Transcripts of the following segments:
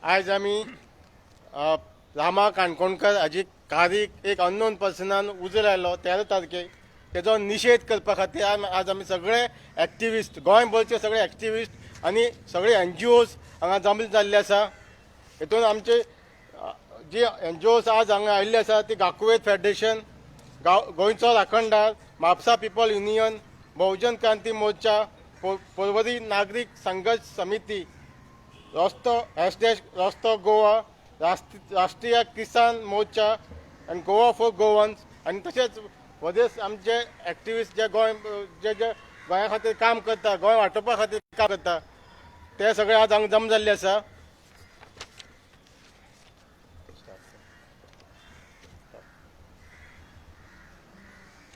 आज आम्ही रामा काणकोणकर हाजी कारीक एक अननोन पर्सनान उजो लायलो 13 तारखेक तेजो निशेध करपा खातीर आज आमी सगळे एक्टिविस्ट गोंयभरचे सगळे एक्टिविस्ट आनी सगळे NGOs हांगा जमा जाल्ले आसा. हेतून आमचे जी NGOs आज हांगा आयिल्ले आसा ती गाकुवेत फेडरेशन, गोंयचो राखणदार, म्हापसा पीपल युनियन, बहुजन क्रांती मोर्चा, पर्वरी नागरीक संघर्ष समिती, रस्तो गोवा, राष्ट्रीय किसान मोर्चा आनी गोवा फॉर गोवन्स आनी तशेंच वदेस आमचे एक्टिविस्ट जे गोंया खातीर काम करता, गोंय वांटोवपा खातीर काम करता, ते सगळे आज हांगा जमा जाल्ले आसा.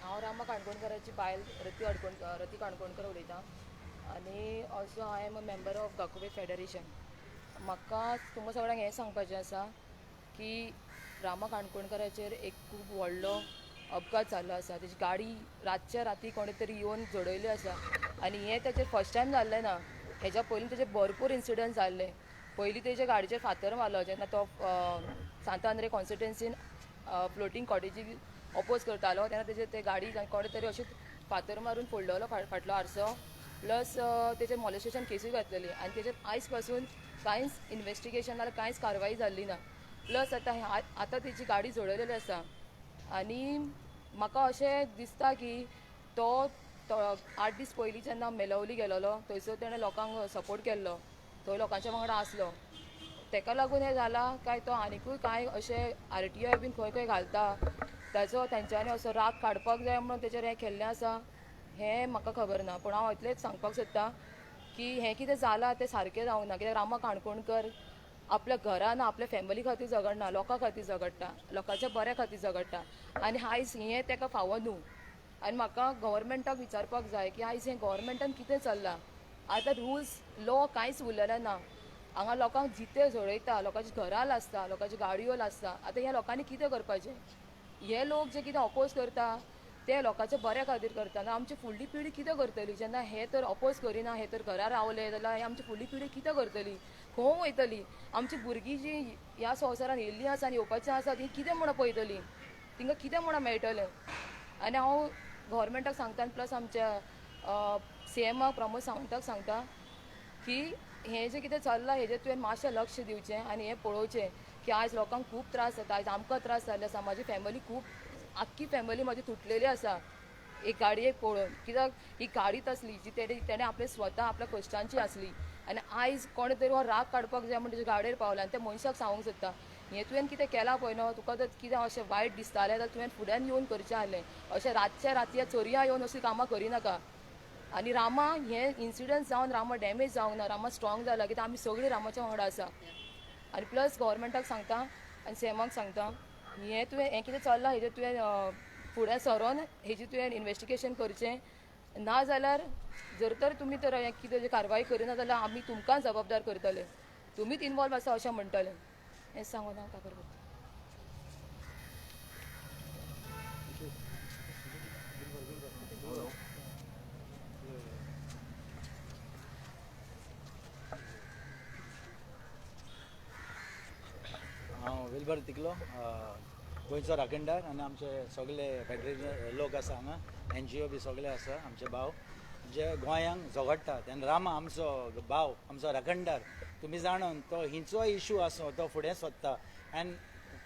हांव रामा काणकोणकराची बायल रती काणकोणकर उलयतां आनी also I am a member of Gakuve federation. म्हाका तुमकां सगळ्यांक हें सांगपाचें आसा की रामा काणकोणकराचेर एक खूब व्हडलो अपघात जाल्लो आसा. तेजी गाडी रातच्या राती कोणे तरी येवन झडयली आसा आनी हें तेजेर फर्स्ट टायम जाल्लें ना. हेज्या पयलीं तेजे भरपूर इन्सिडंट जाल्ले. पयलीं तेज्या गाडयेचेर फातर मारलो जेन्ना तो सांत आंद्रे कॉन्स्टिट्युएन्सीन फ्लोटींग कॉटेजी ऑपोज करतालो तेन्ना तेजे ते गाडी कोणे तरी अशें फातर मारून फोडलेलो फाटलो आरसो. प्लस तेजेर मॉलेस्टेशन केसूय घातलेली आनी तेजेर आयज पासून कांयच इन्वेस्टिगेशन नाल्यार कांयच कारवाई जाल्ली ना. प्लस आतां तेजी गाडी झडयलेली आसा आनी म्हाका अशें दिसता की तो 8 दीस पयलीं जेन्ना मेलवली गेलोलो थंयसर तेणें लोकांक सपोर्ट केल्लो, थंय लोकांच्या वांगडा आसलो. तेका लागून हें जालां काय तो आनिकूय कांय अशें RTI बीन खंय घालता ताचो तेंच्यांनी असो राग काडपाक जाय म्हणून तेजेर हें केल्लें आसा हें म्हाका खबर ना. पूण हांव इतलेंच सांगपाक सोदतां की हें कितें जालां तें सारकें जावंक ना. कित्याक रामा काणकोणकर आपल्या घरान आपल्या फॅमिली खातीर झगडना, लोकां खातीर झगडटा, लोकांच्या बऱ्या खातीर झगडटा आनी आयज हें तेका फावो न्हू. आनी म्हाका गव्हर्मेंटाक विचारपाक जाय की आयज हें गव्हर्मेंटान कितें चल्लां. आतां रुल्स लॉ कांयच उरलेलें ना. हांगा लोकांक जिते झडयता, लोकांची घरां लासता, लोकांची गाडयो लासता. आतां ह्या लोकांनी कितें करपाचें. हे लोक जे कितें ऑपोज करता ते लोकांच्या बऱ्या खातीर करता. आमची फुडली पिढी कितें करतली जेन्ना हे तर ऑपोज करिना, हे तर घरा रावले जाल्यार हे आमची फुडली पिढी कितें करतली, खंय वयतली. आमची भुरगीं जीं ह्या संवसारान येयल्लीं आसा आनी येवपाचीं आसा तीं कितें म्हणून पळयतलीं, तिंका कितें म्हणून मेळटलें. आनी हांव गव्हर्मेंटाक सांगता आनी प्लस आमच्या CM प्रमोद सावंताक सांगता की हें जें कितें चल्लां हेजेर तुवें मातशें लक्ष दिवचें आनी हें पळोवचें की आयज लोकांक खूब त्रास जाता. आयज आमकां त्रास जाल्ले आसा. म्हाजी फॅमिली खूब आख्खी फॅमिली म्हाजी तुटलेली आसा एक गाडयेक पळोवन. कित्याक ही गाडीच आसली जी तेणें आपले स्वता आपल्या कश्टांची आसली आनी आयज कोणे तरी हो राग काडपाक जाय म्हणून तेजे गाडयेर पावला आनी त्या मनशाक सांगूंक सोदता हें तुवें कितें केलां पळय न्हू, तुका जर कितें अशें वायट दिसतालें जाल्यार तुवें फुड्यान येवन करचें आहलें. अशें रातच्या रातया चोरया येवन असलीं कामां करिनाका. आनी रामा हें इन्सिडंट जावन रामा डॅमेज जावंक ना. रामा स्ट्रॉंग जाला कित्याक आमी सगळीं रामाच्या वांगडा आसा. आनी प्लस गव्हर्मेंटाक सांगता आनी CMाक सांगता हें कितें चल्लां हेजेर तुवें फुडें सरोन हेजी तुवें इन्वेस्टिगेशन करचें. ना जाल्यार जर तर तुमी तर हें कितें कारवाय करिना जाल्यार आमी तुमकां जबाबदार करतले. तुमीच इनवॉल्व आसा अशें म्हणटलें. हें सांगून हांव काबार करतां. हांव वेलबर तिकलो गोंयचो राखणदार आनी आमचे सगळे फेडरेशन लोक आसा हांगा NGO बी सगळे आसा आमचे भाव जे गोंयांक झगडटा तेन्ना रामा आमचो भाव आमचो राखणदार तुमी जाणून तो हिंचो इशू आसो तो फुडें सोदता आनी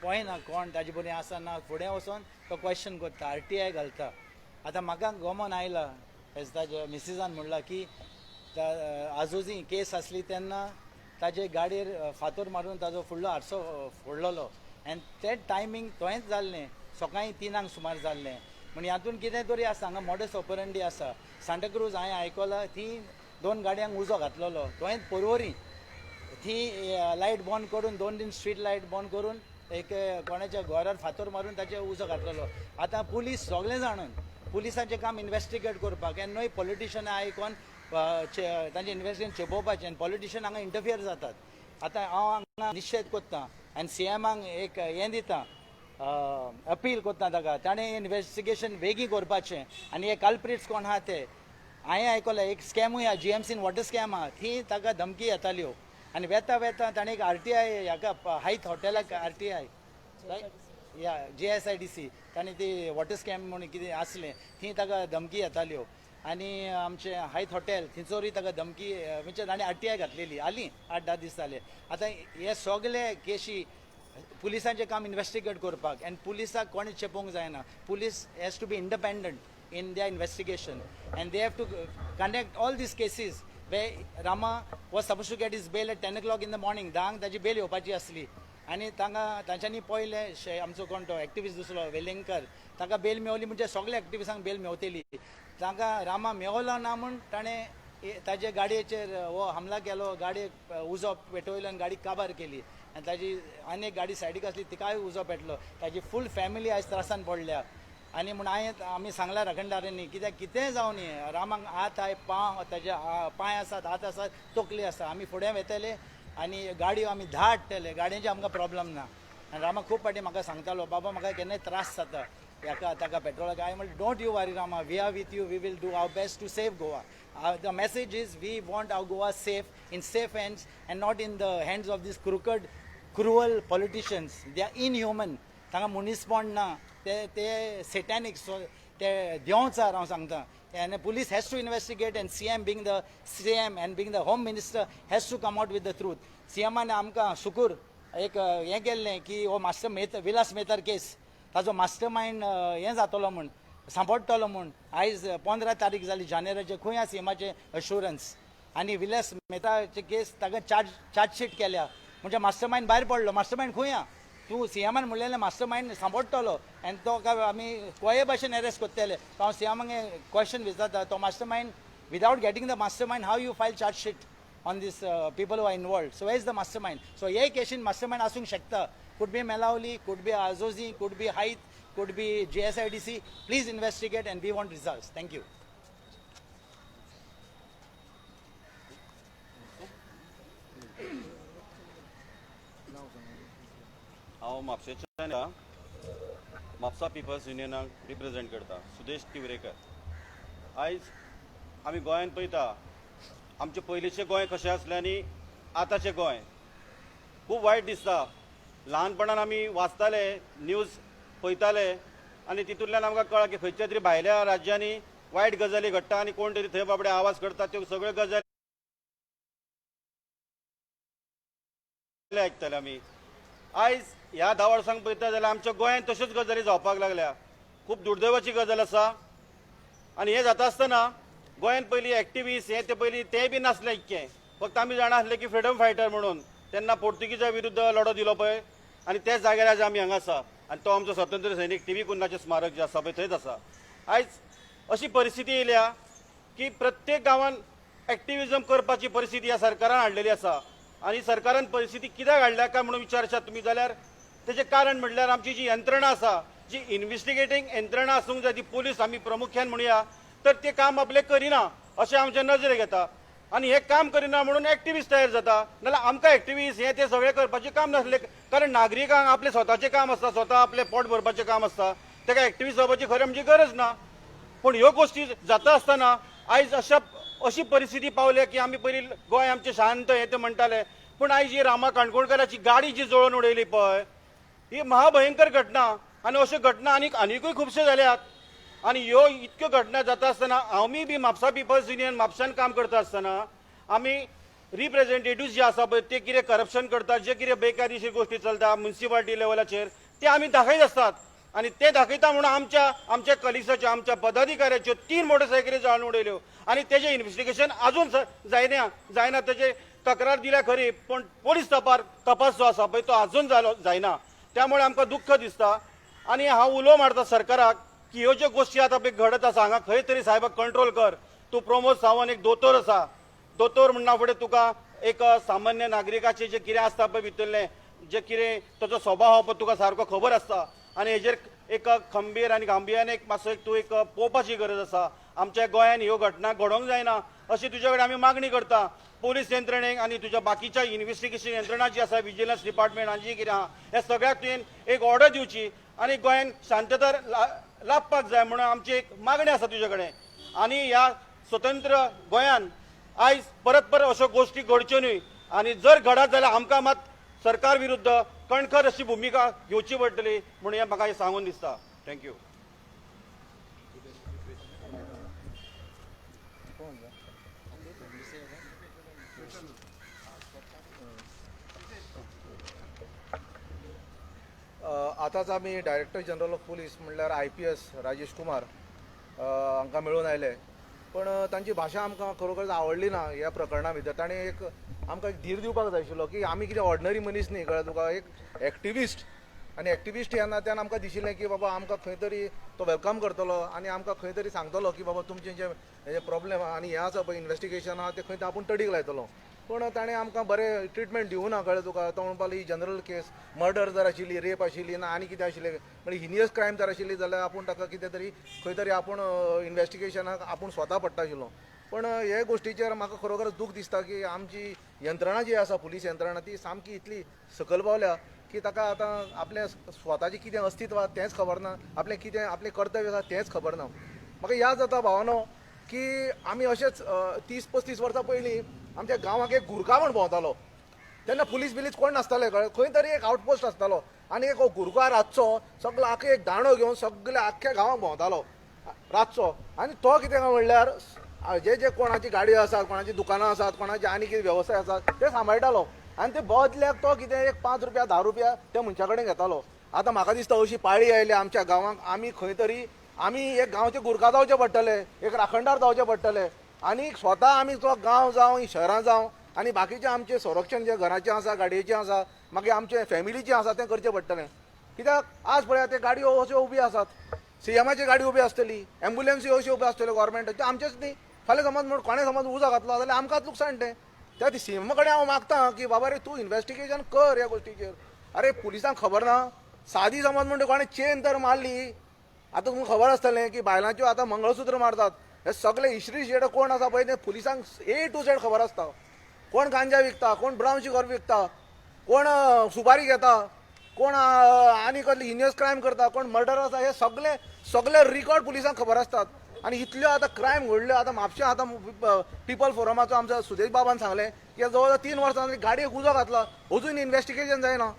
पळयना कोण ताजे बरें आसा ना फुडें वचोन तो क्वेश्चन करता RTI घालता. आतां म्हाका गोमोन आयला हेज ताजे मिसिजान म्हणलां की आजोजी केस आसली तेन्ना ताजे गाडयेर फातर मारून ताजो फुडलो आरसो फोडलेलो आनी ते टायमींग थंयच जाल्लें सकाळीं 3 सुमार जाल्लें. म्हण हातून कितें तरी आसा हांगा मॉडस ऑपरंडी आसा. सांताक्रूज हांवें आयकलां थी 2 गाडयांक उजो घातलेलो थंयच पर्वरी थी लायट बंद करून 2 दिन स्ट्रीट लायट बंद करून एक कोणाच्या घरार फातर मारून ताचे उजो घातलेलो. आतां पुलीस सगळें जाणून पुलिसाचें काम इन्वेस्टिगेट करपाक केन्नाय पॉलिटिशनां आयकोन तांचे इन्वेस्टिगेशन चेपोवपाचें आनी पॉलिटिशन हांगा इंटरफियर जातात. आतां हांव हांगा निश्चेत कोत्ता आनी CMाक एक हें दिता अपील कोत्ता ताका ताणें इन्वेस्टिगेशन बेगीन करपाचें आनी हे कल्प्रिट्स कोण आहा ते हांवें आयकलां एक स्कॅमूय आहा GMCन वॉटर स्कॅम आहा थी ताका धमकी येताल्यो आनी वेता वेता ताणें एक RTI हाका हायत हॉटेलाक RTI या JSIDC ताणें ती वॉटर स्कॅम म्हणून कितें आसलें थी ताका धमकी येताल्यो आनी आमचे हायत हॉटेल थिंचोरी ताका धमकी म्हणजे ताणें RTI घातलेली आली 8-10 दीस जाले आतां हे सगळे केशी पुलिसांचें काम इन्वेस्टिगेट करपाक एन्ड पुलिसाक कोणें चेपोवंक जायना police has to be independent in their investigation and they have to connect all these cases where Rama was supposed to get his bail at 10 o'clock in the morning धांक ताची bell येवपाची आसली आनी तांच्यांनी पयले आमचो कोण तो एक्टिविस्ट दुसरो वेलिंगकर ताका बेल मेवली म्हणजे सगळे एक्टिविस्टांक बेल मेवतली तांकां रामा मेवलो ना म्हूण ताणें ताजे गाडयेचेर हो हमला केलो गाडयेक उजो पेटवयलो आनी गाडी काबार केली आनी ताजी आनी एक गाडी सायडीक आसली तिकाय उजो पेटलो ताजी फूल फॅमिली आयज त्रासान पडल्या आनी म्हूण आमी सांगला राखणदारांनी कित्याक कितेंय जावन रामाक हात आय पांव ताजे पांय आसात हात आसात तकली आसा आमी फुडें वेतले आनी गाडयो आमी धा हाडटले गाडयांचे आमकां प्रॉब्लम ना आनी रामा खूब फाटीं म्हाका सांगतालो बाबा म्हाका केन्नाय त्रास जाता हाका ताका पेट्रोलाक हांवें म्हणलें don't you worry Rama we are with you we will do our best to save Goa the message is we want our Goa safe in safe hands and not in the hands of these crooked cruel politicians they are inhuman तांकां मुनीसपण ना ते सेटॅनिक so ते देंवच हांव सांगता and police has to investigate and CM being the CM and being the home minister has to come out with the truth. CMान आमकां शुकूर एक हें केल्लें की हो मास्टर विलास मेहतार केस ताजो मास्टर मायंड हें जातलो म्हूण सांपडटलो म्हूण आयज 15 तारीख जाली जानेवारीचे खंय आसा CMाचे अश्युरन्स आनी विलास मेहताचे केस ताका चार्जशीट केल्या म्हणजे मास्टर मायंड भायर पडलो मास्टर मायंड खंय आहा तूं CMान म्हणलेलें मास्टर मायंड सांपडटलो आनी तो आमी कोये भाशेन एरेस्ट कोत्तेले तो हांव CMाक क्वेश्चन विचारता तो mastermind without getting the mastermind how you file chargesheet on these people who are involved so where is the mastermind so हे केशीन मास्टर मायंड आसूंक शकता could be Melauli, could be Azozi, could be Haith, could be JSIDC. Please investigate and we want results. Thank you. हांव म्हापशेंच्यान Mapusa people's युनियनाक represent करता सुदेश तिवरेकर आयज आमी गोंयांत पळयता आमचें पयलींचें गोंय कशें आसलें आनी आतांचें गोंय खूब वायट दिसता ल्हानपणान आमी वाचताले न्यूज पळयताले आनी तितूंतल्यान आमकां कळ्ळां की खंयच्या तरी भायल्या राज्यांनी वायट गजाली घडटा आनी कोण तरी थंय बाबडे आवाज करता त्यो सगळ्यो गजाली आयकताले आमी आयज ह्या 10 वर्सांक पळयता जाल्यार आमच्या गोंयांत तश्योच गजाली जावपाक लागल्या खूब दुर्दैवाची गजाल आसा आनी हें जाता आसतना गोंयांत पयलीं एक्टिविस्ट हें ते पयलीं तेंय बी नासलें इतकें फक्त आमी जाणा आसले की फ्रिडम फायटर म्हणून तेन्ना पोर्तुगीजा विरुद्ध लढो दिलो पळय आनी त्याच जाग्यार आज आमी हांगा आसा आनी तो आमचो स्वतंत्र सैनीक टी व्ही कुन्नाचें स्मारक जें आसा पळय थंयच आसा आयज अशी परिस्थिती येयल्या की प्रत्येक गांवांत एक्टिविजम करपाची परिस्थिती ह्या सरकारान हाडलेली आसा आनी सरकारान परिस्थिती कित्याक हाडल्या काय म्हणून विचारशात तुमी जाल्यार तेजें कारण म्हणल्यार आमची जी यंत्रणा आसा जी इन्व्हेस्टिगेटींग यंत्रणा आसूंक जाय ती पुलीस आमी प्रामुख्यान म्हणुया तर ते काम आपलें करिना अशें आमच्या नजरेक येता आनी हें काम करिना म्हणून एक्टिविस्ट तयार जाता नाल्यार आमकां एक्टिविस्ट हें तें सगळें करपाचें काम नासलें कारण नागरिकांक आपलें स्वताचें काम आसता स्वता आपलें पोट भरपाचें काम आसता ताका एक्टिविस्ट जावपाची खरें म्हणजे गरज ना पूण ह्यो गोश्टी जाता आसतना आयज अशी परिस्थिती पावल्या की आमी पयलीं गोंय आमचें शांत हें तें म्हणटाले पूण आयज ही रामा काणकोणकाराची गाडी जी जळोवन उडयली पळय ही महाभयंकर घटना आनी अश्यो घटना आनीकूय खुबश्यो जाल्यात आनी ह्यो इतक्यो घटना जाता आसतना आमी बी म्हापसा पिपल्स युनियन म्हापशान काम करता आसतना आमी रिप्रेझेंटेटिव्ह जे आसा पळय ते कितें करप्शन करतात जे कितें बेकायदेशीर गोश्टी चलता म्युन्सिपाल्टी लेवलाचेर ते आमी दाखयत आसतात आनी ते दाखयता म्हणून आमच्या कलिग्साच्यो आमच्या पदाधिकाऱ्याच्यो 3 मोटरसायकली जाळून उडयल्यो आनी तेजें इन्व्हेस्टिगेशन आजून जायना तेजे तक्रार दिल्या खरी पूण पोलीस तपास जो आसा पळय तो आजून जायना त्यामुळे आमकां दुख्ख दिसता आनी हांव उलो मारता सरकाराक की ह्यो ज्यो गोश्टी आतां पळय घडत आसा हांगा खंय तरी सायबाक कंट्रोल कर तूं प्रमोद सावंत एक दोतोर आसा दोतोर म्हणना फुडें तुका एक सामान्य नागरिकाचें जें कितें आसता पळय भितरलें जें कितें ताचो स्वभाव हो पळय तुका सारको खबर आसता आनी हेजेर एक खंबीर आनी गांभीर्यान एक मातसो तूं एक पळोवपाची गरज आसा आमच्या गोंयांत ह्यो घटना घडोवंक जायना अशी तुजे कडेन आमी मागणी करता पोलीस यंत्रणेक आनी तुज्या बाकीच्या इन्व्हेस्टिगेशन यंत्रणा जी आसा विजिलन्स डिपार्टमेंट आनी जी कितें आहा हे सगळ्याक तुवें एक ऑर्डर दिवची आनी गोंयांत शांतता लाभपाक जाय म्हणून आमची एक मागणी आसा तुजे कडेन आनी ह्या स्वतंत्र गोंयान आयज परत परत अश्यो गोष्टी घडच्यो न्हय आनी जर घडत जाल्यार आमकां मात सरकार विरुद्ध कणखर अशी भुमिका घेवची पडटली म्हणून हें म्हाका सांगून दिसता. थँक्यू. आतांच आमी डायरेक्टर जनरल ऑफ पुलीस म्हणल्यार IPS राजेश कुमार हांकां मेळून आयले, पण तांची भाशा आमकां खरोखर आवडली ना. ह्या प्रकरणा भितर ताणें आमकां एक धीर दिवपाक जाय आशिल्लो की आमी कितें ऑर्डिनरी मनीस न्ही, कळ्ळें तुका, एक एक्टिविस्ट. आनी एक्टिविस्ट ह्या नात्यान आमकां दिशिल्लें की बाबा आमकां खंय तरी तो वेलकम करतलो आनी आमकां खंय तरी सांगतलो की बाबा तुमचे जे प्रॉब्लेम आनी हें आसा पळय इन्व्हेस्टिगेशन आहा तें खंय आपूण तडीक लायतलो. पूण ताणें आमकां बरें ट्रिटमेंट दिवं ना, कळ्ळें तुका. तो म्हणपालो ही जनरल केस, मर्डर जर आशिल्ली, रेप आशिल्ली ना आनी कितें आशिल्लें म्हणजे हिनियस क्रायम जर आशिल्ली जाल्यार आपूण ताका कितें तरी खंय तरी आपूण इन्व्हेस्टिगेशनाक आपूण स्वता पडटा आशिल्लो. पण हे गोश्टीचेर म्हाका खरोखर दूख दिसता की आमची यंत्रणा जी आसा पुलीस यंत्रणा ती सामकी इतली सकयल पावल्या की ताका आतां आपल्या स्वताचें कितें अस्तित्व तेंच खबर ना, आपलें कितें आपलें कर्तव्य आसा तेंच खबर ना. म्हाका याद जाता भावानो की आमी अशेंच 30-35 वर्सां पयलीं आमच्या गांवांक एक गुरका म्हण भोंवतालो. तेन्ना पुलीस बिलीस कोण नासताले, कळ्ळें, खंय तरी एक आउटपोस्ट आसतालो आनी एक गुरका रातचो सगळो आख्खे एक दांडो घेवन सगळ्या आख्ख्या गांवांक भोंवतालो रातचो. आनी तो कितें काय म्हणल्यार जे कोणाची गाडी आसात, कोणाची दुकानां आसात, कोणाचे आनी कितें वेवसाय आसात ते सांबाळटालो आनी ते बदल्याक तो कितें एक 5 रुपया 10 रुपया त्या मनशा कडेन घेतालो. आतां म्हाका दिसता अशी पाळी आयली आमच्या गांवांक, आमी खंय तरी एक गांवचे गुरका जावचे पडटले, एक राखणदार जावचे पडटले आनी स्वता आमी तो गांव जावं शहरां जावं आनी बाकीचें आमचें संरक्षण जें घराचें आसा, गाडयेचें आसा, मागीर आमचें फॅमिलीचें आसा तें करचें पडटलें. कित्याक आज पळयात ते गाडयो अश्यो उबी आसात, CMची गाडी उबी आसतली, एम्ब्युलन्सी अश्यो उब्यो आसतल्यो गव्हर्मेंटाच्यो, आमचेच न्ही. फाल्यां समज म्हण कोणें समज उजो घातलो जाल्यार आमकांच लुकसाण तें. त्या CM कडेन हांव मागतां की बाबा रे तूं इन्व्हेस्टिगेशन कर ह्या गोश्टीचेर. अरे पुलिसांक खबर ना, सादी समज म्हणटा कोणें चेन तर मारली, आतां तुमकां खबर आसतलें की बायलांच्यो आतां मंगळसूत्र मारतात, हे सगळे हिस्ट्री शेड कोण आसा पळय ते पुलिसांक A to Z खबर आसता. कोण गांजा विकता, कोण ब्रावन शुगर विकता, कोण सुपारी घेता, कोण आनी कसली हिनियस क्रायम करता, कोण मर्डर आसा, हे सगळे रिकॉर्ड पुलिसांक खबर आसतात. आनी इतल्यो आतां क्रायम घडल्यो. आतां म्हापशा आतां पिपल फोरमाचो आमचो सुदेश बाबान सांगलें की जवळ 3 वर्सां जालीं गाडयेक उजो घातला, अजून इन्व्हेस्टिगेशन जायना.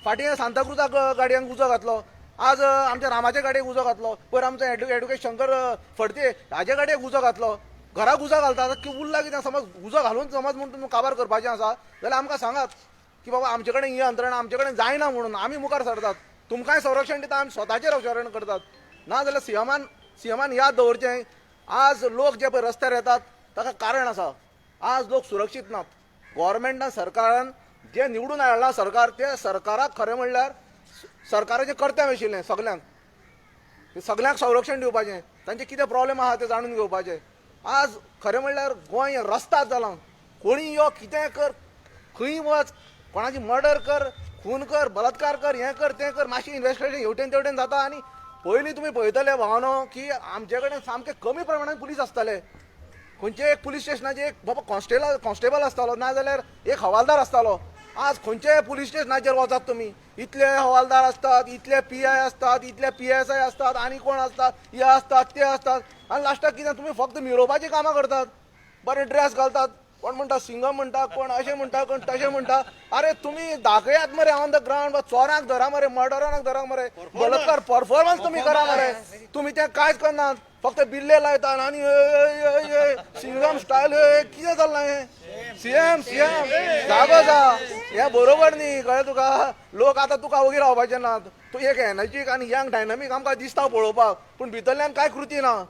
फाटीं सांताक्रुजाक गाडयांक उजो घातलो, आज आमच्या रामाच्या गाडयेक उजो घातलो, पयर आमचो एडवोकेट शंकर फडते हाजे गाडयेक उजो घातलो. घराक उजो घालता की उरला कितें समज उजो घालून समज म्हणून तुमकां काबार करपाचें आसा जाल्यार आमकां सांगात की बाबा आमचे कडेन ही यंत्रणा आमचे कडेन जायना म्हणून आमी मुखार सरतात. तुमकांय संरक्षण दिता, आमी स्वताचेर संरक्षण करतात. ना जाल्यार सीएमान याद दवरचें, आज लोक जे पळय रस्त्यार येतात ताका कारण आसा. आज लोक सुरक्षीत नात. गव्हर्मेंटान सरकारान जे निवडून हाडला सरकार, ते सरकाराक खरें म्हणल्यार सरकाराचें कर्तव्य आशिल्लें सगल्यांक संरक्षण दिवपाचें, तांचे कितें प्रॉब्लेम आहा ते जाणून घेवपाचें. आज खरें म्हणल्यार गोंय रस्ताद जालां. कोणी यो कितें कर, खंय वच, कोणाची मर्डर कर, खून कर, बलात्कार कर, हें कर तें कर, मातशी इन्व्हेस्टिगेशन हेवटेन तेवटेन जाता. आनी पयलीं तुमी पळयतले भावनो की आमचे कडेन सामके कमी प्रमाणांत पुलीस आसताले. खंयचे एक पुलीस स्टेशनाचे एक बाबा कॉन्स्टेबल आसतालो, नाजाल्यार एक हवालदार आसतालो. आज खंयच्याय पुलीस स्टेशनाचेर वचात तुमी, इतले हवालदार असतात, इतले PI असतात, इतले PSI असतात, आनी कोण असतात, हे असतात ते असतात. आनी लास्टाक कितें तुमी फक्त मिरोवपाची कामां करतात. बरे ड्रेस घालतात, कोण म्हणटा सिंगम म्हणटा, कोण अशें म्हणटा, कोण तशें म्हणटा. अरे तुमी दाखयात मरे ऑन द ग्राउंड, चोरांक धरा मरे, मर्डरांक धरा मरे, बलात्कार परफॉर्मन्स तुमी करा मरे. तुमी तें कांयच करनात, फक्त बिल्ले लायतात आनी सिंगम स्टायल. कितें चल्लां हें? सीएम जागो जा, हें बरोबर न्ही, कळ्ळें तुका. लोक आतां तुका वगीर रावपाचे नात. तूं एक एनर्जीक आनी यंग डायनामीक आमकां दिसता पळोवपाक, पूण भितरल्यान कांय कृती ना.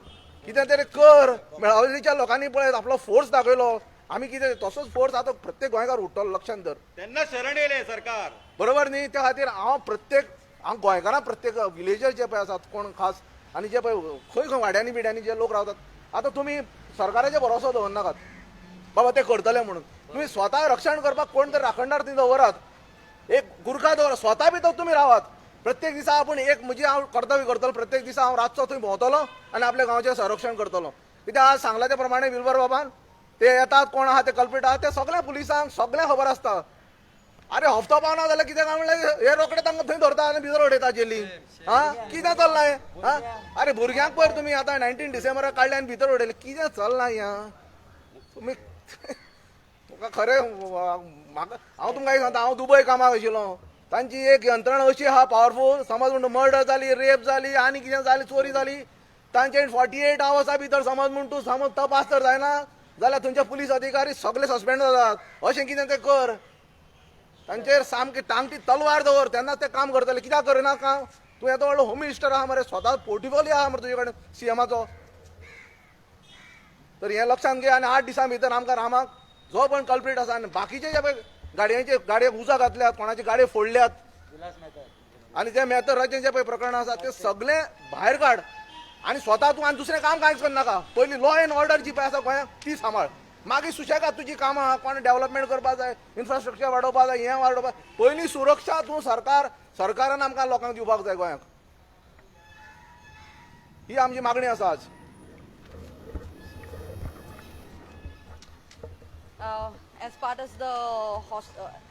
कितें तरी कर. मेळावळीच्या लोकांनी पळय आपलो फोर्स दाखयलो. आमी कितें तसोच फोर्स आतां प्रत्येक गोंयकार उठ्ठलो, लक्षांत धर. तेन्ना शरण येयलें सरकार, बरोबर न्ही. त्या खातीर हांव गोंयकारां प्रत्येक विलेजर जे पळय आसात कोण खास आनी जे पळय खंय वाड्यांनी बिड्यांनी जे लोक रावतात, आतां तुमी सरकाराचेर भरोसो दवरनाकात बाबा ते करतले म्हणून. तुमी स्वता रक्षण करपाक कोण तरी राखणदार थंय दवरात, एक गुरखा दवरात, स्वता भितर तुमी रावात. प्रत्येक दिसा आपूण म्हजी हांव कर्तव्य करतलो. प्रत्येक दिसा हांव रातचो थंय भोंवतलो आनी आपल्या गांवचें संरक्षण करतलो. कित्याक आज सांगला त्या प्रमाणे विल्बर बाबान ते येतात, कोण आहा ते कल्पिट आहा ते सगळ्या पुलिसांक सगळें खबर आसता. अरे हफ्तो पावना जाल्यार कितें काय म्हणल्यार हे रोखडे तांकां थंय धरता आनी भितर उडयता जेली हा कितें चल्लां हें हा अरे भुरग्यांक पयर तुमी आतां 19 डिसेंबराक काडले आनी भितर उडयले कितें चल्लां हें हा तुमी तुका खरें म्हाका हांव तुमकां एक सांगता हांव दुबय कामाक आशिल्लो तांची एक यंत्रणा अशी आहा पावरफूल समज म्हणून मर्डर जाली रेप जाली आनी कितें जाली चोरी जाली तांचे 48 आवर्सा भितर समज म्हूण तूं समज तपास तर जायना जाल्यार थंयचे पुलीस अधिकारी सगळे सस्पेंड जातात अशें कितें तें कर तांचेर सामकी टांगटी तलवार दवर तेन्नाच ते काम करतले कित्याक करिना काम तूं येदो व्हडलो होम मिनिस्टर आहा मरे स्वता पोर्टफोलियो आहा मरे तुजे कडेन सीएमाचो तर हें लक्षांत घे आनी 8 दिसां भितर आमकां रामाक जो पण कल्प्रीट आसा आनी बाकीचे जे पळय गाडयेक उजा घातल्यात कोणाची गाडये फोडल्यात आनी जे मेहतराचें जे पळय प्रकरणां आसा ते सगळे भायर काड आनी स्वता तूं आनी दुसरें काम कांयच करनाका पयलीं लॉ एंड ऑर्डर जी पळय आसा गोंयांत ती सांबाळ मागीर सुशेगाद तुजी कामां कोण डेव्हलपमेंट करपाक जाय इन्फ्रास्ट्रक्चर वाडोवपाक जाय हें वाडोवपाक पयलीं सुरक्षा तूं सरकारान आमकां लोकांक दिवपाक जाय गोंयांक ही आमची मागणी आसा आज As part of the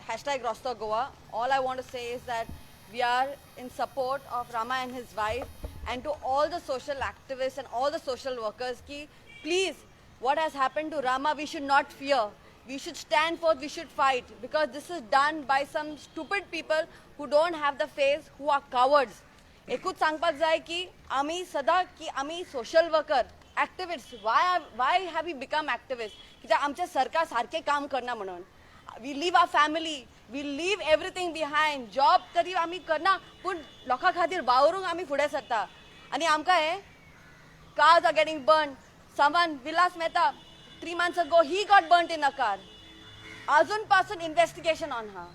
hashtag Rostov Goa, all I want to say is that we are in support of Rama and his wife, and to all the social activists and all the social workers, ki please, what has happened to Rama, we should not fear. We should stand forth, we should fight, because this is done by some stupid people who don't have the face, who are cowards. एकूच सांगपाक जाय की आमी सदां की आमी social worker activist why have you become activist कित्याक आमचें सरकार सारकें काम करना म्हणून we leave our family we leave everything behind job तरी आमी करना पूण लोकां खातीर वावरूंक आमी फुडें सरता आनी आमकां हे cars are getting burned. Someone, Vilas Mehta, 3 months ago, he got burnt in a car. Azun Pasan investigation on her.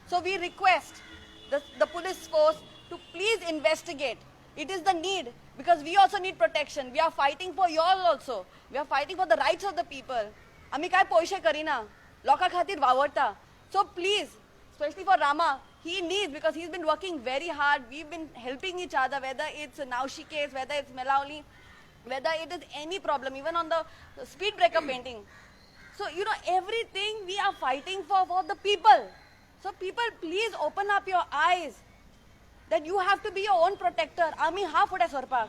So we request the police force to please investigate. It is the need, because we also need protection. We are fighting for y'all also. We are fighting for the rights of the people. आम्ही काय पैसे करीना लोका खातीर वावरता. So please, especially for Rama, he needs, because he's been working very hard. We've been helping each other, whether it's Naushi case, whether it's Melauli, whether it is any problem, even on the speed breaker painting. So, you know, everything we are fighting for the people. So people, please open up your eyes that you have to be your own protector. आम्ही हा फुडें सरपाक.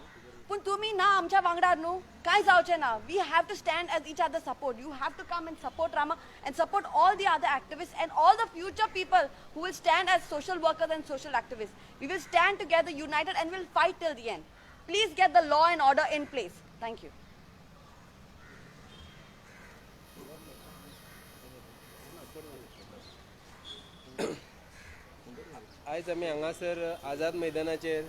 पण तुम्ही ना आमच्या वांगडार न्हू काय जावचें ना. We have to stand as each other support. You have to come and support Rama and support all the other activists and all the future people who will stand as social workers and social activists. We will stand together united and will fight till the end. Please get the law and order in place. Thank you. आयज आमी हांगासर आझाद मैदानाचेर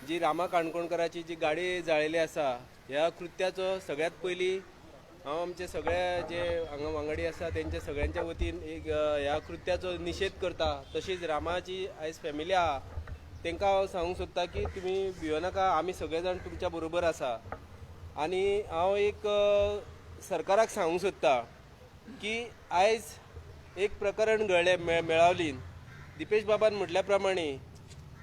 जी रामा काणकोणकराची जी गाडी जाळिल्ली आसा ह्या कृत्याचो सगळ्यात पयलीं हांव आमचे सगळे जे हांगा वांगडी आसा तेंच्या सगळ्यांच्या वतीन एक ह्या कृत्याचो निशेध करता. तशीच रामाची आयज फॅमिली आहा तांकां हांव सांगूंक सोदता की तुमी भियो नाका, आमी सगळे जाण तुमच्या बरोबर आसा. आनी हांव एक सरकाराक सांगूंक सोदता की आयज एक प्रकरण घडलें मेळावलीन. दिपेश बाबान म्हटल्या प्रमाणे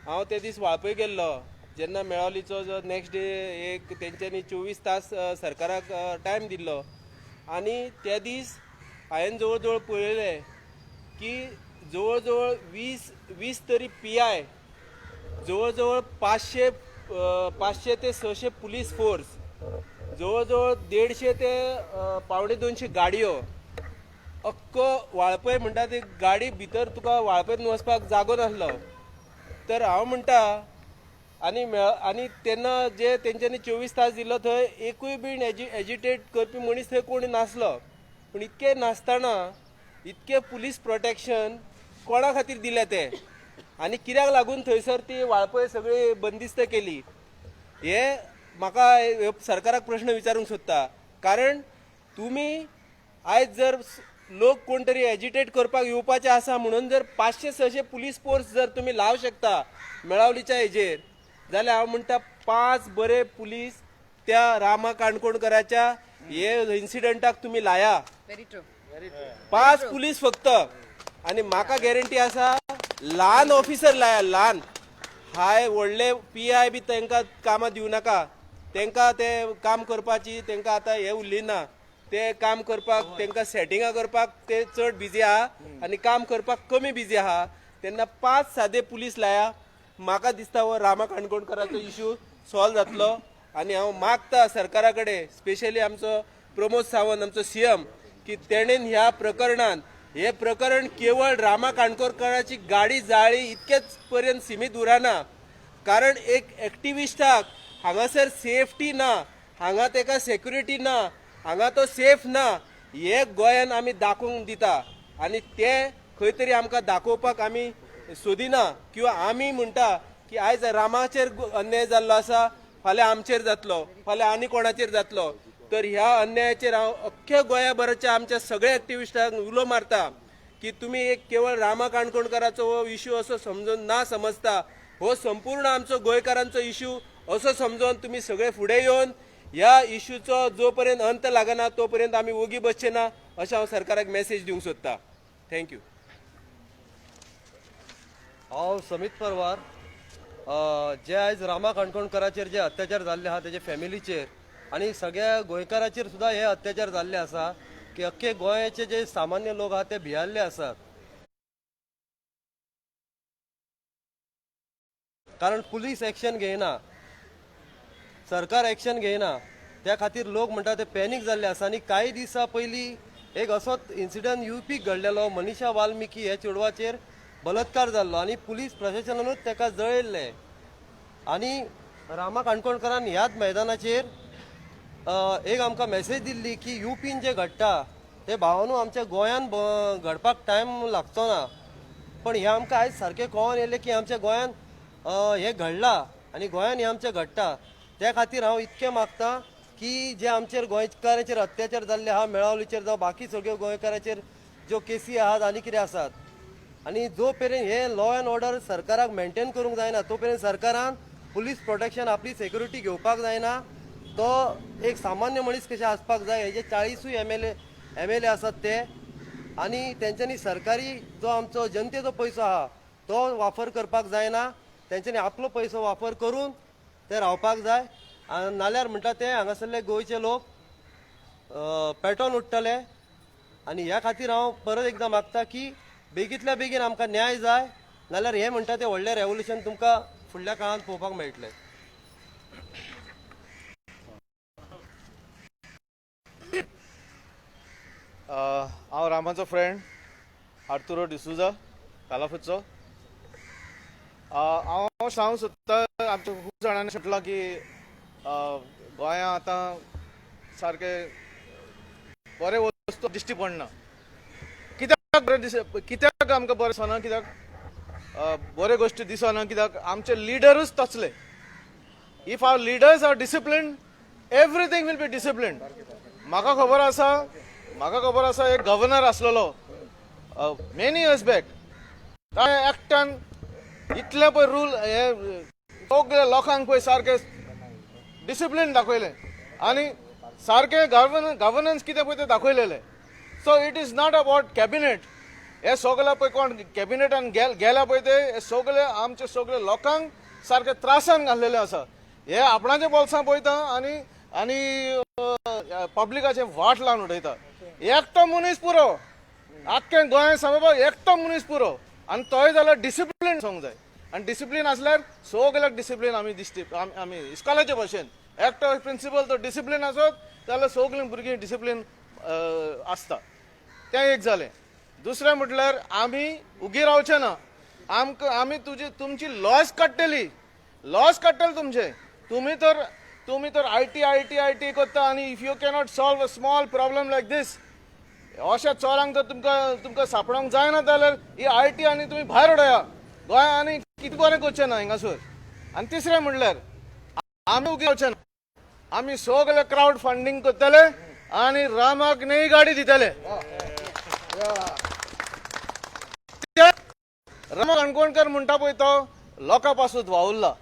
हांव ते दीस वाळपय गेल्लो जेन्ना मेळावलीचो जो नेक्स्ट डे एक तेंच्यांनी 24 तास सरकाराक टायम दिल्लो आनी त्या दीस हांवें जवळ जवळ पळयलें की जवळ जवळ 20 तरी PI, जवळ जवळ 500 ते 600 पुलीस फोर्स, जवळ जवळ 150 ते 150 गाडयो, अख्खो वाळपय म्हणटा ती गाडी भितर तुका वाळपयेंत वचपाक जागो नासलो. तर हांव म्हणटा आनी तेन्ना जे तेंच्यांनी 24 तास दिल्लो थंय एकूय बीन एजिटेट करपी मनीस थंय कोणी नासलो. पूण इतके नासतना इतके पुलीस प्रोटेक्शन कोणा खातीर दिलें तें आनी कित्याक लागून थंयसर ती वाळपय सगळी बंदिस्त केली हे म्हाका सरकाराक प्रश्न विचारूंक सोदता. कारण तुमी आयज जर लोक कोण तरी एजिटेट करपाक येवपाचे आसा म्हणून जर 500-600 पुलीस फोर्स जर तुम्ही लावू शकता मेळावलीच्या हेजेर जाल्यार हांव म्हणटा 5 बरे पुलीस त्या रामा काणकोणकराच्या हे इन्सिडंटाक तुम्ही लाया. Very true. 5 पुलीस फक्त. आनी म्हाका गॅरंटी आसा ल्हान ऑफिसर लाया, ल्हान हाय व्हडले PI बी तांकां कामां दिवं नाका. तांकां ते काम करपाची तांकां आतां हे उरली ना. ते काम करपाक तांकां सेटिंगां करपाक ते चड बिजी आहा आनी काम करपाक कमी बिजी आहा तेन्ना 5 सादे पुलीस लाया. म्हाका दिसता हो रामा काणकोणकराचो इश्यू सॉल्व जातलो आनी हांव मागता सरकारा कडेन स्पेशली आमचो प्रमोद सावंत आमचो सीएम की तेणेन ह्या प्रकरणान हे प्रकरण केवळ रामा काणकोणकराची गाडी जाळी इतकेच पर्यंत सीमित उरना कारण एक एक्टिविस्टाक हांगासर सेफ्टी ना हांगा तेका सेक्युरिटी ना हांगा तो सेफ ना हे गोंयान आमी दाखोवंक दिता आनी ते खंय तरी आमकां दाखोवपाक आमी सोदिना किंवा आमी म्हणटा की आयज रामाचेर अन्याय जाल्लो आसा फाल्यां आमचेर जातलो फाल्यां आनी कोणाचेर जातलो तर ह्या अन्यायाचेर हांव अख्ख्या गोंयाभराच्या आमच्या सगळ्या एक्टिविस्टांक उलो मारता की तुमी एक केवळ रामा काणकोणकराचो हो इश्यू असो समजून ना समजता हो संपूर्ण आमचो गोंयकारांचो इश्यू असो समजून तुमी सगळे फुडें येवन ह्या इश्यूचो जो पर्यंत अंत लागना तो पर्यंत आमी ओगी बसचे ना अशें हांव सरकाराक मेसेज दिवंक सोदतां. थँक्यू. हांव समीत परवार जे आयज रामा काणकोणकराचेर जे अत्याचार जाल्ले आहा तेजे फॅमिलीचेर आनी सगळ्या गोंयकाराचेर सुद्दां हे अत्याचार जाल्ले आसा की अख्खे गोंयाचे जे सामान्य लोक आहा ते भियाल्ले आसात कारण पुलीस एक्शन घेयना सरकार एक्शन घेयना त्या खातीर लोक म्हणटा ते पॅनीक जाल्ले आसा आनी कांय दिसा पयलीं एक असोच इन्सिडंट युपीक घडलेलो मनीषा वाल्मिकी हे चेडवाचेर बलात्कार जाल्लो आनी पुलीस प्रशासनानूच ताका जळयल्ले आनी रामा काणकोणकरान ह्याच मैदानाचेर एक आमकां मेसेज दिल्ली की युपीन जे घडटा ते भावानू आमच्या गोंयान घडपाक टायम लागचो ना पण हे आमकां आयज सारकें कळोन येयलें की आमच्या गोंयान हे घडलां आनी गोंयान हे आमचें घडटा त्या खातीर हांव इतकें मागतां की जे आमचेर गोंयकाराचेर अत्याचार जाल्ले आहा मेळावलीचेर जावं बाकी सगळ्यो गोंयकाराचेर ज्यो केसी आहात आनी कितें आसात आनी जो पर्यंत हे लॉ अँड ऑर्डर सरकाराक मेंटेन करूंक जायना तो पर्यंत सरकारान पुलीस प्रोटेक्शन आपली सेक्युरिटी घेवपाक जायना तो एक सामान्य मनीस कशें आसपाक जाय हेजे 40 एम एल ए आसात ते आनी तेंच्यांनी सरकारी जो आमचो जनतेचो पयसो आहा तो वापर करपाक जायना तेंच्यांनी आपलो पयसो वापर करून ते रावपाक जाय नाल्यार म्हणटा ते हांगासरले गोंयचे लोक पेटोवन उठतले आनी ह्या खातीर हांव परत एकदां मागता की बेगींतल्या बेगीन आमकां न्याय जाय नाल्यार हे म्हणटा ते व्हडलें रेवल्युशन तुमकां फुडल्या काळांत पळोवपाक मेळटलें. हांव रामाचो फ्रेंड आर्तुरो डिसुजा कालाफुचो. हांव सांगूंक सोदतां आमच्या खूब जाणांनी म्हटलां की गोंयांत आतां सारकें बरे वस्तू दिश्टी पडना कित्याक आमकां बरें दिसना कित्याक बऱ्यो गोश्टी दिसना कित्याक आमचे लिडरूच तसले. If our leaders are discipline everything will be discipline. म्हाका खबर आसा एक गव्हर्नर आसलेलो मेनी इयर्स बॅक ताणें एकट्यान इतले पळय रूल हे सगळ्या लोकांक पळय सारकें डिसिप्लीन दाखयलें आनी सारकें गव्हर्नन्स कितें पळय तें दाखयलेलें. So it is not about cabinet. हे सगळे पळय कोण कॅबिनेटान गेल्या पळय ते हे सगळे आमचे सगळे लोकांक सारके त्रासान घाल्लेले आसा. हे आपणाच्या बोल्सां पळयता आनी आनी पब्लिकाचे वाट लावन उडयता. एकटो मनीस पुरो आख्खें गोंय सांबाळपाक एकटो मनीस पुरो आनी तोय जाल्यार डिसिप्लीन आसूंक जाय आनी डिसिप्लीन आसल्यार सगळ्याक डिसिप्लीन आमी दिसती आमी इस्कॉलाचे भशेन एकटो प्रिंसिपल तो डिसिप्लीन आसत जाल्यार सगळीं भुरगीं डिसिप्लीन आसता. तें एक जालें. दुसरें म्हटल्यार आमी उगी रावचे ना. आमी तुमची लॉस काडटली तुमचे. तुमी तर आयटी करता आनी if you cannot solve a small problem like this अशा चोरांक जर तुमकां सांपडोवंक जायना जाल्यार ही आयटी आनी तुमी भायर उडया गोंय आनी कितें बरें करचें ना हिंगासर. आनी तिसरें म्हणल्यार आमी उगी रावचे ना. आमी सगळे क्रावड फंडींग करतले आनी रामाक नई गाडी दितले. रामा काणकोणकर म्हणटा पळय तो लोकां पासून वावुरला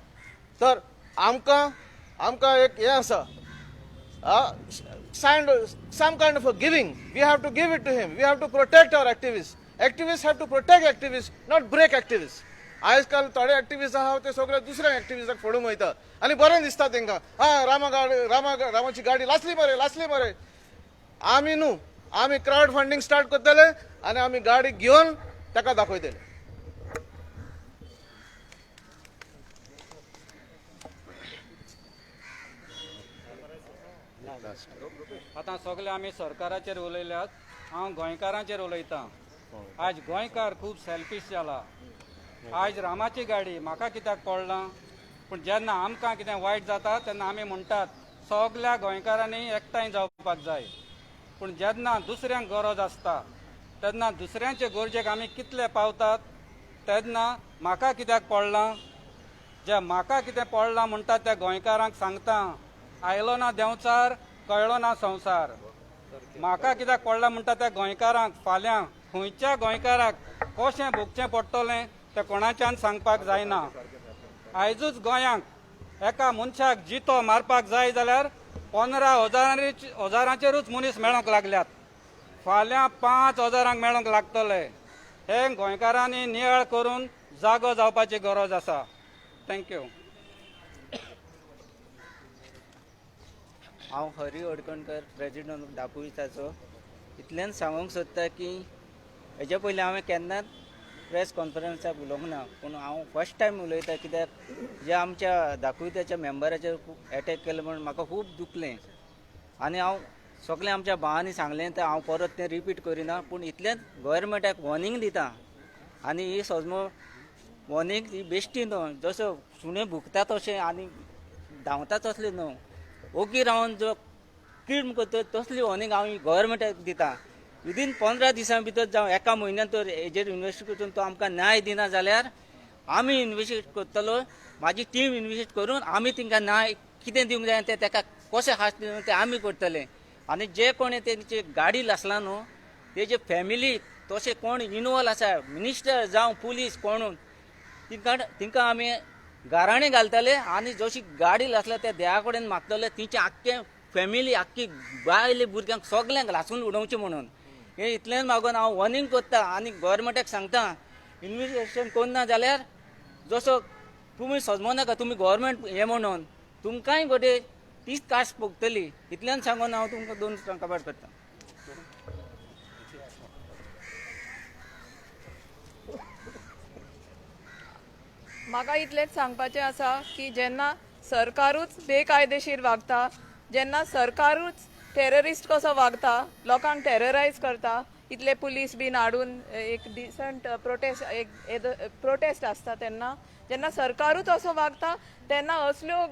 तर आमकां एक हें आसा some kind of a giving. We have to give it to him. We have to protect our activists. Activists have to protect activists, not break activists. आजकाल थोडे एक्टिविस्ट आहा ते सगळे दुसऱ्या एक्टिविस्टाक फोडूंक वयता आनी बरें दिसता तांकां रामाची गाडी लासली मरे. आमी क्राउड फंडिंग स्टार्ट करतले आनी आमी गाडी घेवन ताका दाखयतले. आतां सगळे आमी सरकाराचेर उलयल्यात, हांव गोंयकारांचेर उलयतां. आज गोंयकार खूब सेल्फीश जाला. आज रामाची गाडी म्हाका कित्याक पडला, पूण जेन्ना आमकां कितें वायट जाता तेन्ना आमी म्हणटात सगल्या गोंयकारांनी एकठांय जावपाक जाय. पूण जेन्ना दुसऱ्यांक गरज आसता तेन्ना दुसऱ्यांचे गरजेक आमी कितले पावतात, तेन्ना म्हाका कित्याक पडलां, जे म्हाका कितें पडलां म्हणटात त्या गोंयकारांक सांगता, आयलो ना देंवचार कळ्ळो ना संवसार. म्हाका कित्याक पडला म्हणटा त्या गोंयकारांक फाल्यां खंयच्या गोंयकाराक कशें भोगचें पडटलें तें कोणाच्यान सांगपाक जायना. आयजूच गोंयांक एका मनशाक जितो मारपाक जाय जाल्यार 15,000चेरूच मनीस मेळोंक लागल्यात. फाल्यां 5,000 मेळोंक लागतले. हे गोंयकारांनी नियाळ करून जागो जावपाची गरज आसा. थँक्यू. हांव हरी अडकणकर, प्रेजिडेंट दापोलीचाचो. इतल्यान सांगूंक सोदता की हेजे पयलीं हांवें केन्नाच प्रेस कॉन्फरन्साक उलोवंक ना, पूण हांव फर्स्ट टायम उलयता कित्याक जे आमच्या दाखोयत्याच्या मेंबराचेर एटॅक केलो म्हण म्हाका खूब दुखलें. आनी हांव सगळें आमच्या भावांनी सांगलें तें हांव परत तें रिपीट करिना, पूण इतलेंच गोवोरमेंटाक वॉर्निंग दिता. आनी ही सजमो वॉर्निंग ही बेश्टी न्हू, जसो सुणें भुकता तशें आनी धांवता तसलें न्हू. ओगी रावन जो क्रीम करता तसली वॉर्निंग हांव गोवोरमेंटाक दिता. विदीन 15 दिसां भितर जावं एका म्हयन्यान तर हेजेर इन्वेस्टिगेट करून तो आमकां न्याय दिना जाल्यार आमी इन्वेस्टिगेट करतलो. म्हाजी टीम इन्वेस्टिगेट करून आमी तांकां न्याय कितें दिवंक जाय तें ताका कशें हास दिवं तें आमी करतले. आनी जे कोणी तेंचे गाडी आसला न्हू तेजे फॅमिली तशें कोण इनवॉल्व आसा, मिनिस्टर जावं पुलीस कोणून तिंकां आमी गाराणें घालतले. आनी जशी गाडी आसल्या त्या देवा कडेन मागतले तिचे आख्खे फॅमिली आख्खी बायले भुरग्यांक सगल्यांक लासून उडोवचें म्हणून. हें इतलेंच मागून हांव वॉर्निंग करता आनी गोवोरमेंटाक सांगता इन्वेस्टिगेशन करना जाल्यार जसो तुमी सजमो नाका तुमी गोवोरमेंट हें म्हणून तुमकांय गोटे तीच कास्ट भोगतली. इतल्यान सांगून हांव तुमकां 2 काबार करता. म्हाका इतलेंच सांगपाचें आसा की जेन्ना सरकारूच बेकायदेशीर वागता, जेन्ना सरकारूच टेररिस्ट कसो वागता, लोकांक टेररायज करता, इतले पुलीस बीन हाडून एक डिसंट प्रोटेस्ट आसता तेन्ना जेन्ना सरकारूच असो वागता तेन्ना असल्यो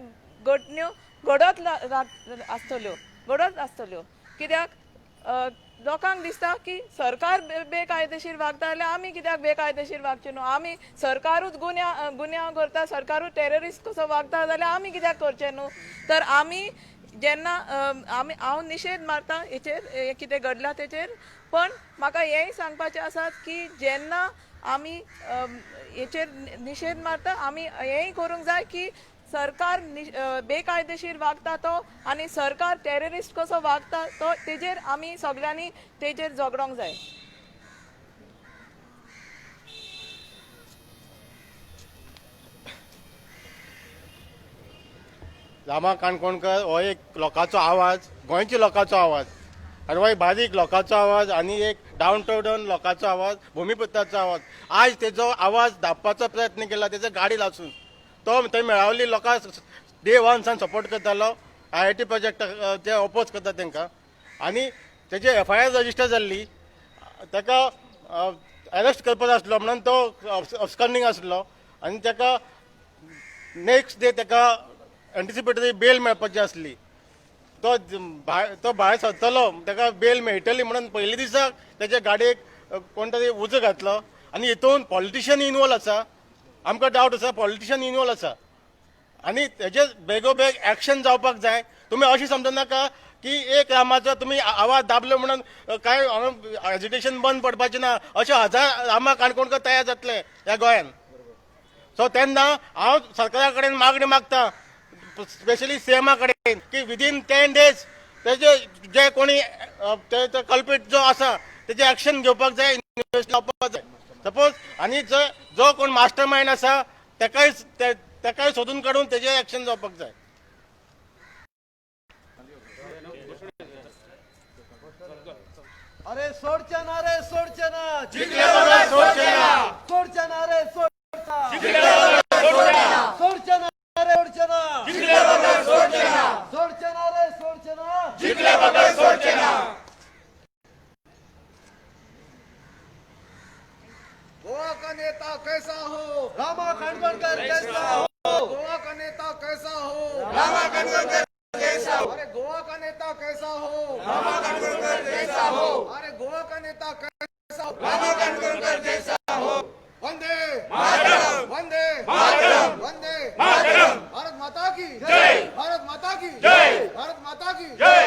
घटण्यो घडत आसतल्यो. कित्याक लोकांक दिसता की सरकार बेकायदेशीर वागता जाल्यार आमी कित्याक बेकायदेशीर वागचे न्हू. आमी सरकारूच गुन्यांव करता, सरकारूच टेररिस्ट कसो वागता जाल्यार आमी कित्याक करचें न्हू. तर आमी जेन्ना हांव निशेध मारता हेचेर कितें घडलां तेचेर, पण म्हाका हेंय सांगपाचें आसा की जेन्ना आमी हेचेर निशेध मारता आमी हेंय करूंक जाय की सरकार बेकायदेशीर वागता तो आनी सरकार टेररिस्ट कसो वागता तो तेजेर आमी सगळ्यांनी तेजेर झगडोंक जाय. रामा काणकोणकर हो एक लोकांचो आवाज, गोंयच्या लोकांचो आवाज, आनी हो एक बारीक लोकांचो आवाज आनी एक डावन टू डावन लोकांचो आवाज, भुमिपुत्राचो आवाज. आज तेजो आवाज धापपाचो प्रयत्न केला तेजो गाडी लासून. तो थंय मेळावली लोकां डे 1 सावन सपोर्ट करतालो, IIT प्रोजेक्ट ते ऑपोज करता तांकां. आनी तेजी FIR रजिस्टर जाल्ली, ताका अरेस्ट करपाचो आसलो म्हणून तो अब्सकॉन्डिंग आसलो आनी ताका नेक्स्ट डे ताका एंटिसिपेटरी बेल मेळपाची आसली. तो भायर सरतलो, ताका बेल मेळटली म्हणून पयले दिसाक तेज्या गाडयेक कोण तरी उजो घातलो. आनी हितून पॉलिटिशियन इनवॉल्व आसा. आमकां डावट आसा पॉलिटिशियन इनवॉल्व आसा आनी तेजे बेगोबेग एक्शन जावपाक जाय. तुमी अशें समजूं नाका की एक रामाचो तुमी आवाज दाबलो म्हणून कांय एज्युकेशन बंद पडपाचें ना. अशे 1000 रामा काणकोणकर तयार जातले ह्या गोंयान. सो तेन्ना हांव सरकारा कडेन मागणी मागता, स्पेशली सीएमा कडेन, की विदीन 10 days तेजे जे कोणी कल्पिट जो आसा तेजे एक्शन घेवपाक जाय, इन्वेस्टिगेशन जावपाक जाय. सपोज आनी जो कोण मास्टर मायंड आसा तेकाय सोदून काडून तेजे एक्शन जावपाक जाय. अरे सोडच्या ना रे सोडच्या ना जिंकले बघा सोडचे ना सोडच्या ना रे सोडच्या जिंकले बघा सोडचे ना सोडच्या ना रे सोडच्या ना जिंकले बघा सोडचे ना सोडच्या ना रे सोडच्या ना जिंकले बघा सोडचे ना गोवा का नेता कैसा हो, रामा खानगोळकर कैसा हो, गोवा का नेता कैसा हो, रामा कानकोडकर जैसा हो, अरे गोवा का नेता कैसा हो, रामा कानकोडकर जैसा हो, अरे गोवा का नेता कैसा हो, रामा कानकोडकर जैसा हो. वंदे मातरम, वंदे मातरम, वंदे मातरम. भारत माता की जय. भारत माता की जय. भारत माता की जय.